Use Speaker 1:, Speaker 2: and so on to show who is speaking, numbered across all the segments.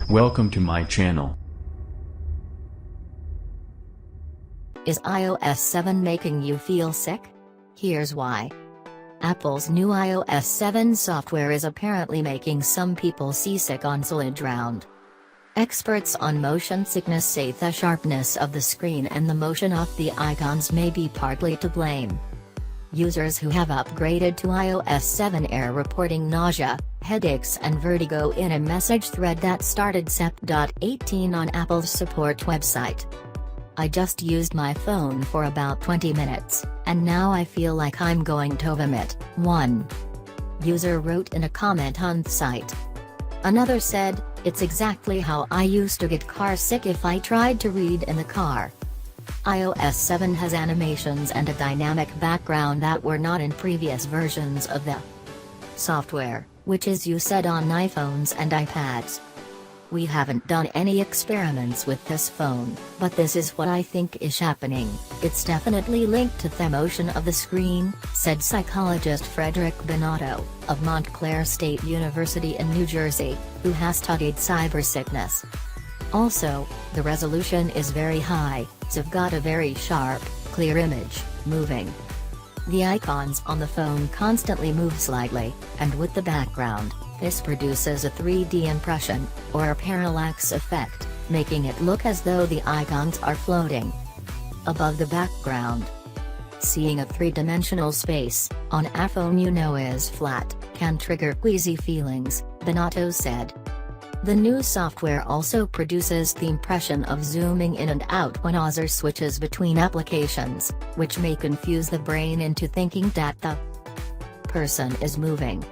Speaker 1: Welcome to my channel.
Speaker 2: Is iOS 7 making you feel sick? Here's why. Apple's new iOS 7 software is apparently making some people seasick on solid ground. Experts on motion sickness say the sharpness of the screen and the motion of the icons may be partly to blame. Users who have upgraded to iOS 7 are reporting nausea, headaches and vertigo in a message thread that started Sep.18 on Apple's support website. "I just used my phone for about 20 minutes, and now I feel like I'm going to vomit," one user wrote in a comment on the site. Another said, "It's exactly how I used to get car sick if I tried to read in the car." iOS 7 has animations and a dynamic background that were not in previous versions of the software, which is used on iPhones and iPads. "We haven't done any experiments with this phone, but this is what I think is happening. It's definitely linked to the motion of the screen," said psychologist Frederick Bonatto, of Montclair State University in New Jersey, who has studied cybersickness. "Also, the resolution is very high, so I've got a very sharp, clear image, moving. The icons on the phone constantly move slightly, and with the background, this produces a 3D impression, or a parallax effect, making it look as though the icons are floating above the background. Seeing a three-dimensional space, on a phone you know is flat, can trigger queasy feelings," Bonatto said. The new software also produces the impression of zooming in and out when user switches between applications, which may confuse the brain into thinking that the person is moving.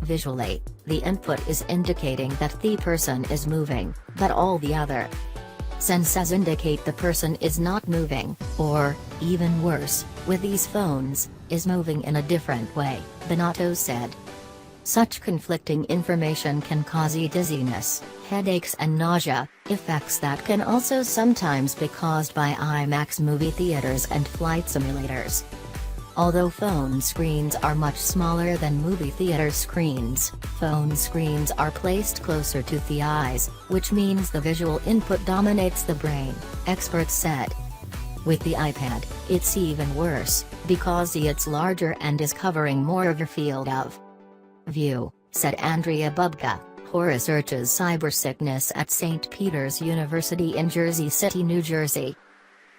Speaker 2: Visually, the input is indicating that the person is moving, but all the other senses indicate the person is not moving, or, even worse, with these phones, is moving in a different way, Bonatto said. Such conflicting information can cause dizziness, headaches and nausea, effects that can also sometimes be caused by IMAX movie theaters and flight simulators. Although phone screens are much smaller than movie theater screens, phone screens are placed closer to the eyes, which means the visual input dominates the brain, experts said. With the iPad, it's even worse, because it's larger and is covering more of your field of view, said Andrea Bubka, who researches cybersickness at St. Peter's University in Jersey City, New Jersey.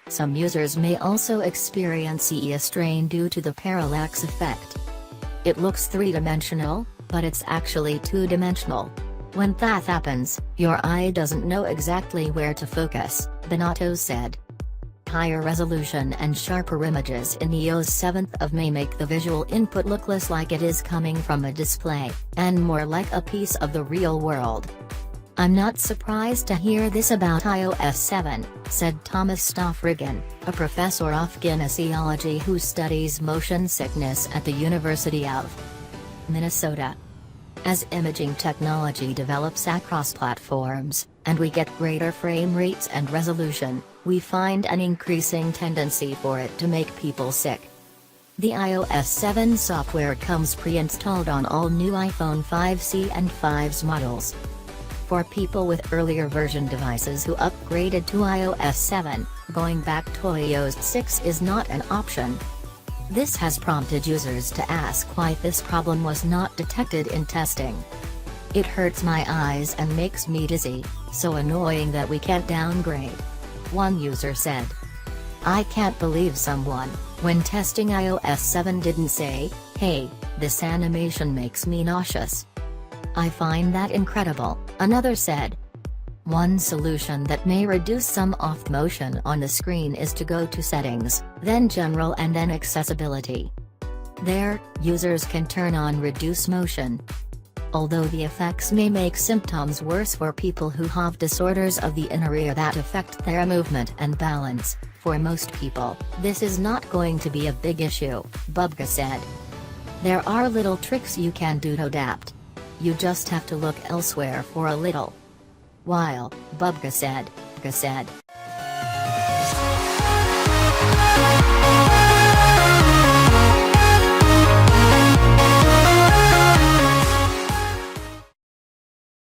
Speaker 2: Some users may also experience a strain due to the parallax effect. "It looks three-dimensional, but it's actually two-dimensional. When that happens, your eye doesn't know exactly where to focus," Bonatto said. Higher resolution and sharper images in iOS 7 may make the visual input look less like it is coming from a display, and more like a piece of the real world. "I'm not surprised to hear this about iOS 7, said Thomas Stoffrigan, a professor of kinesiology who studies motion sickness at the University of Minnesota. "As imaging technology develops across platforms, and we get greater frame rates and resolution, we find an increasing tendency for it to make people sick." The iOS 7 software comes pre-installed on all new iPhone 5C and 5S models. For people with earlier version devices who upgraded to iOS 7, going back to iOS 6 is not an option. This has prompted users to ask why this problem was not detected in testing. "It hurts my eyes and makes me dizzy, so annoying that we can't downgrade," one user said. "I can't believe someone, when testing iOS 7 didn't say, 'Hey, this animation makes me nauseous.' I find that incredible," another said. One solution that may reduce some off motion on the screen is to go to Settings, then General and then Accessibility. There, users can turn on Reduce Motion. Although the effects may make symptoms worse for people who have disorders of the inner ear that affect their movement and balance, for most people, this is not going to be a big issue, Bubka said. "There are little tricks you can do to adapt. You just have to look elsewhere for a little while," Bubka said.